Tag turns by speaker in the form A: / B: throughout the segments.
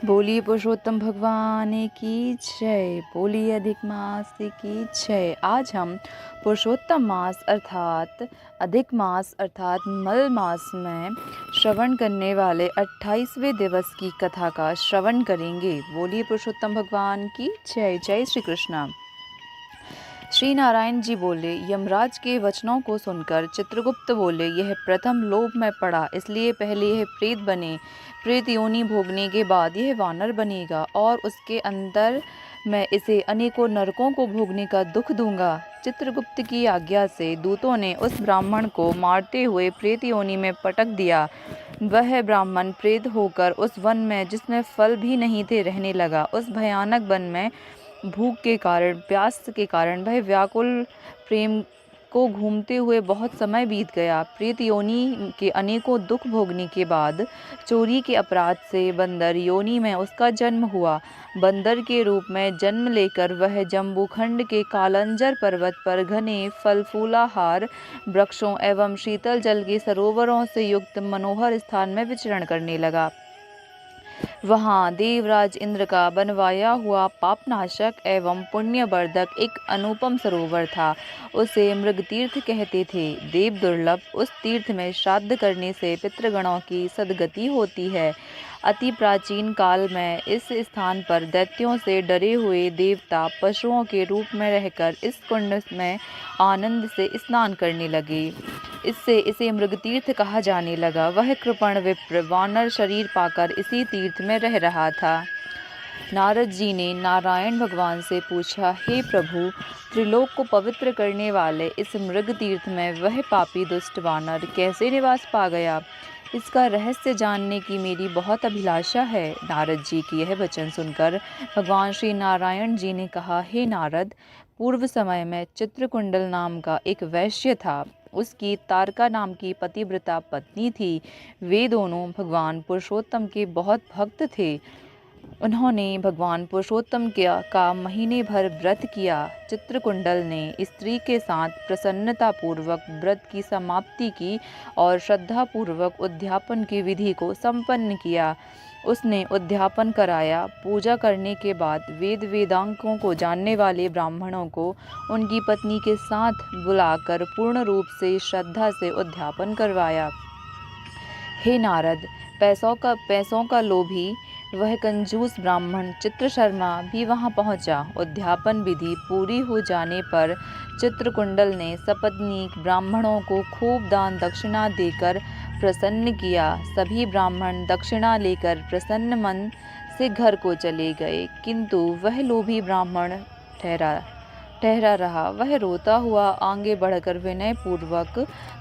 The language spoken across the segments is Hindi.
A: बोलिए पुरुषोत्तम भगवान की जय। बोलिए अधिक मास की जय। आज हम पुरुषोत्तम मास अर्थात अधिक मास अर्थात मल मास में श्रवण करने वाले 28वें दिवस की कथा का श्रवण करेंगे। बोलिए पुरुषोत्तम भगवान की जय। जय श्री कृष्ण। श्री नारायण जी बोले, यमराज के वचनों को सुनकर चित्रगुप्त बोले, यह प्रथम लोभ में पड़ा, इसलिए पहले यह प्रेत बने, प्रेत योनि भोगने के बाद यह वानर बनेगा और उसके अंदर मैं इसे अनेकों नरकों को भोगने का दुख दूंगा। चित्रगुप्त की आज्ञा से दूतों ने उस ब्राह्मण को मारते हुए प्रेत योनि में पटक दिया। वह ब्राह्मण प्रेत होकर उस वन में, जिसमें फल भी नहीं थे, रहने लगा। उस भयानक वन में भूख के कारण, प्यास के कारण वह व्याकुल प्रेम को घूमते हुए बहुत समय बीत गया। प्रेत योनि के अनेकों दुख भोगने के बाद चोरी के अपराध से बंदर योनि में उसका जन्म हुआ। बंदर के रूप में जन्म लेकर वह जम्बूखंड के कालंजर पर्वत पर घने फल फूलाहार वृक्षों एवं शीतल जल के सरोवरों से युक्त मनोहर स्थान में विचरण करने लगा। वहाँ देवराज इंद्र का बनवाया हुआ पापनाशक एवं पुण्यवर्धक एक अनुपम सरोवर था। उसे मृगतीर्थ कहते थे। देव दुर्लभ उस तीर्थ में श्राद्ध करने से पितृगणों की सद्गति होती है। अति प्राचीन काल में इस स्थान पर दैत्यों से डरे हुए देवता पशुओं के रूप में रहकर इस कुंड में आनंद से स्नान करने लगे। इससे इसे मृगतीर्थ कहा जाने लगा। वह कृपण विप्र वानर शरीर पाकर इसी तीर्थ में रह रहा था। नारद जी ने नारायण भगवान से पूछा, हे प्रभु, त्रिलोक को पवित्र करने वाले इस मृग तीर्थ में वह पापी दुष्ट वानर कैसे निवास पा गया? इसका रहस्य जानने की मेरी बहुत अभिलाषा है। नारद जी की यह वचन सुनकर भगवान श्री नारायण जी ने कहा, हे नारद, पूर्व समय में चित्रकुंडल नाम का एक वैश्य था। उसकी तारका नाम की पतिव्रता पत्नी थी। वे दोनों भगवान पुरुषोत्तम के बहुत भक्त थे। उन्होंने भगवान पुरुषोत्तम का महीने भर व्रत किया। चित्रकुंडल ने स्त्री के साथ प्रसन्नतापूर्वक व्रत की समाप्ति की और श्रद्धापूर्वक उद्यापन की विधि को संपन्न किया। उसने उद्यापन कराया। पूजा करने के बाद वेद वेदांगों को जानने वाले ब्राह्मणों को उनकी पत्नी के साथ बुलाकर पूर्ण रूप से श्रद्धा से उद्यापन करवाया। हे नारद, पैसों का लोभी वह कंजूस ब्राह्मण चित्रशर्मा भी वहां पहुंचा। उद्यापन विधि पूरी हो जाने पर चित्रकुंडल ने सपत्नीक ब्राह्मणों को खूब दान दक्षिणा देकर प्रसन्न किया। सभी ब्राह्मण दक्षिणा लेकर प्रसन्न मन से घर को चले गए, किंतु वह लोभी ब्राह्मण ठहरा रहा। वह रोता हुआ आगे बढ़कर विनय पूर्वक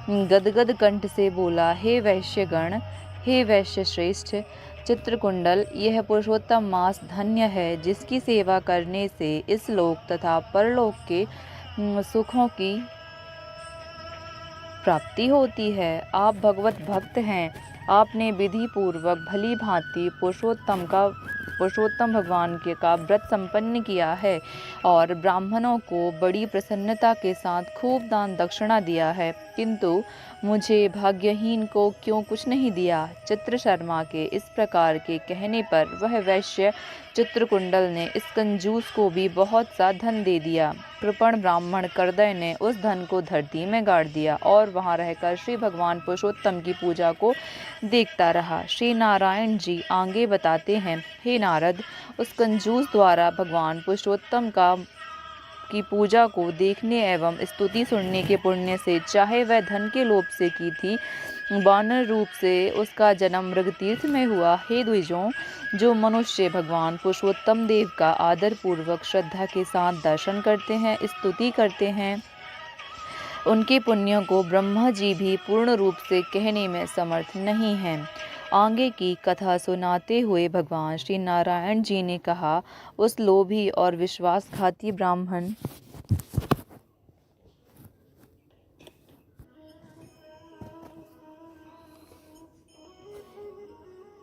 A: गदगद कंठ से बोला, हे वैश्यगण, हे वैश्य श्रेष्ठ चित्रकुंडल, यह पुरुषोत्तम मास धन्य है, जिसकी सेवा करने से इस लोक तथा परलोक के सुखों की प्राप्ति होती है। आप भगवत भक्त हैं। आपने विधि पूर्वक भली भांति पुरुषोत्तम भगवान का व्रत संपन्न किया है और ब्राह्मणों को बड़ी प्रसन्नता के साथ खूब दान दक्षिणा दिया है, किंतु मुझे भाग्यहीन को क्यों कुछ नहीं दिया? चित्रशर्मा के इस प्रकार के कहने पर वह वैश्य चित्रकुंडल ने इस कंजूस को भी बहुत सा धन दे दिया। कृपण ब्राह्मण करदय ने उस धन को धरती में गाड़ दिया और वहां रहकर श्री भगवान पुरुषोत्तम की पूजा को देखता रहा। श्री नारायण जी आगे बताते हैं, हे नारद, उस कंजूस द्वारा भगवान पुरुषोत्तम की पूजा को देखने एवं स्तुति सुनने के पुण्य से, चाहे वह धन के लोभ से की थी, वानर रूप से उसका जन्म मृगतीर्थ में हुआ। हे द्विजों, जो मनुष्य भगवान पुरुषोत्तम देव का आदर पूर्वक श्रद्धा के साथ दर्शन करते हैं, स्तुति करते हैं, उनके पुण्यों को ब्रह्मा जी भी पूर्ण रूप से कहने में समर्थ नहीं हैं। आगे की कथा सुनाते हुए भगवान श्री नारायण जी ने कहा, उस लोभी और विश्वासघाती ब्राह्मण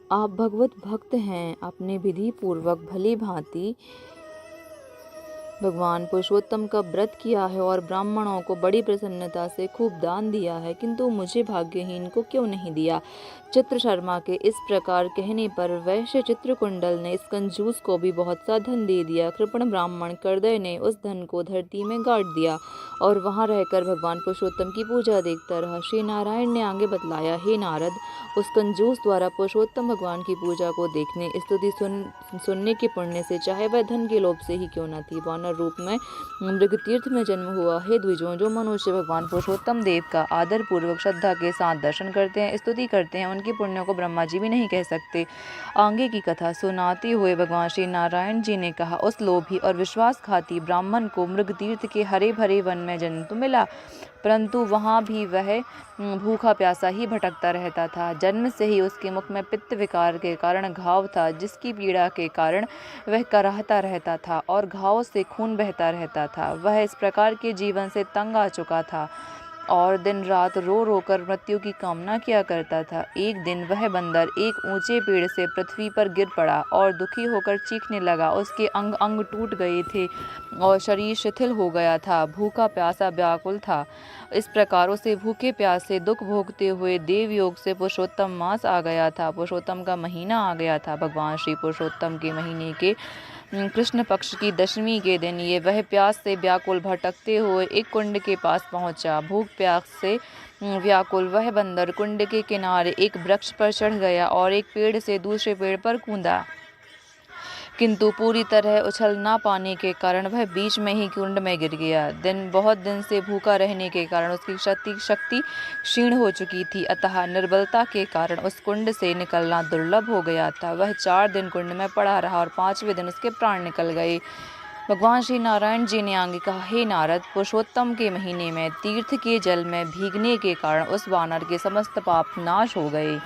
A: आप भगवत भक्त हैं। अपने विधि पूर्वक भली भांति भगवान पुरुषोत्तम का व्रत किया है और ब्राह्मणों को बड़ी प्रसन्नता से खूब दान दिया है, किंतु मुझे भाग्यहीन को क्यों नहीं दिया। चित्र शर्मा के इस प्रकार कहने पर वैश्य चित्रकुंडल ने इस कंजूस को भी बहुत सा धन दे दिया। कृपण ब्राह्मण करदय ने उस धन को धरती में गाड़ दिया और वहां रहकर भगवान पुरुषोत्तम की पूजा देखता रहा। श्री नारायण ने आगे बतलाया, हे नारद, उस कंजूस द्वारा पुरुषोत्तम भगवान की पूजा को देखने, स्तुति सुनने के पुण्य से, चाहे वह धन के लोभ से ही क्यों न थी, वानर रूप में मृग तीर्थ में जन्म हुआ। हे द्विजों, जो मनुष्य भगवान पुरुषोत्तम देव का आदर पूर्वक श्रद्धा के साथ दर्शन करते हैं, स्तुति करते हैं, उनके पुण्यों को ब्रह्मा जी भी नहीं कह सकते। आगे की कथा सुनाते हुए भगवान श्री नारायण जी ने कहा, उस लोभी और विश्वासघाती ब्राह्मण को मृग तीर्थ के हरे भरे वन में जन्म तो मिला, परंतु वहाँ भी वह भूखा प्यासा ही भटकता रहता था। जन्म से ही उसके मुख में पित्त विकार के कारण घाव था, जिसकी पीड़ा के कारण वह कराहता रहता था और घाव से खून बहता रहता था। वह इस प्रकार के जीवन से तंग आ चुका था और दिन रात रो रो कर मृत्यु की कामना किया करता था। एक दिन वह बंदर एक ऊंचे पेड़ से पृथ्वी पर गिर पड़ा और दुखी होकर चीखने लगा। उसके अंग अंग टूट गए थे और शरीर शिथिल हो गया था। भूखा प्यासा व्याकुल था। इस प्रकार उसे भूखे प्यासे दुख भोगते हुए देवयोग से पुरुषोत्तम मास आ गया था। पुरुषोत्तम का महीना आ गया था। भगवान श्री पुरुषोत्तम के महीने के कृष्ण पक्ष की दशमी के दिन ये वह प्यास से व्याकुल भटकते हुए एक कुंड के पास पहुंचा। भूख प्यास से व्याकुल वह बंदर कुंड के किनारे एक वृक्ष पर चढ़ गया और एक पेड़ से दूसरे पेड़ पर कूदा, किंतु पूरी तरह उछल ना पाने के कारण वह बीच में ही कुंड में गिर गया। बहुत दिन से भूखा रहने के कारण उसकी शक्ति क्षीण हो चुकी थी, अतः निर्बलता के कारण उस कुंड से निकलना दुर्लभ हो गया था। वह 4 दिन कुंड में पड़ा रहा और 5वें दिन उसके प्राण निकल गए। भगवान श्री नारायण जी ने आगे कहा, हे नारद, पुरुषोत्तम के महीने में तीर्थ के जल में भीगने के कारण उस वानर के समस्त पाप नाश हो गए।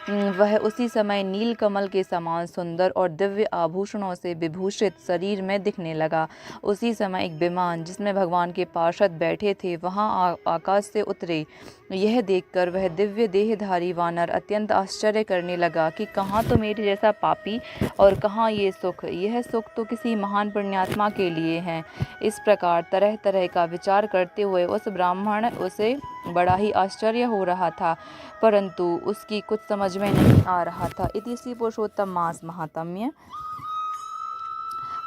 A: वह उसी समय नील कमल के समान सुंदर और दिव्य आभूषणों से विभूषित शरीर में दिखने लगा। उसी समय एक विमान जिसमें भगवान के पार्षद बैठे थे वहां आकाश से उतरे। यह देखकर वह दिव्य देहधारी वानर अत्यंत आश्चर्य करने लगा कि कहाँ तो मेरे जैसा पापी और कहाँ ये सुख। यह सुख तो किसी महान पुण्यात्मा के लिए है। इस प्रकार तरह तरह का विचार करते हुए उस ब्राह्मण उसे बड़ा ही आश्चर्य हो रहा था, परंतु उसकी कुछ समझ में नहीं आ रहा था। इति श्री पुरुषोत्तम मास महात्म्य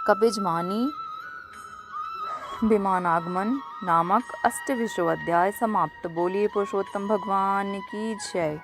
A: कपिजमानी विमानागमन नामक 8वां अध्याय समाप्त। बोलिए पुरुषोत्तम भगवान की जय।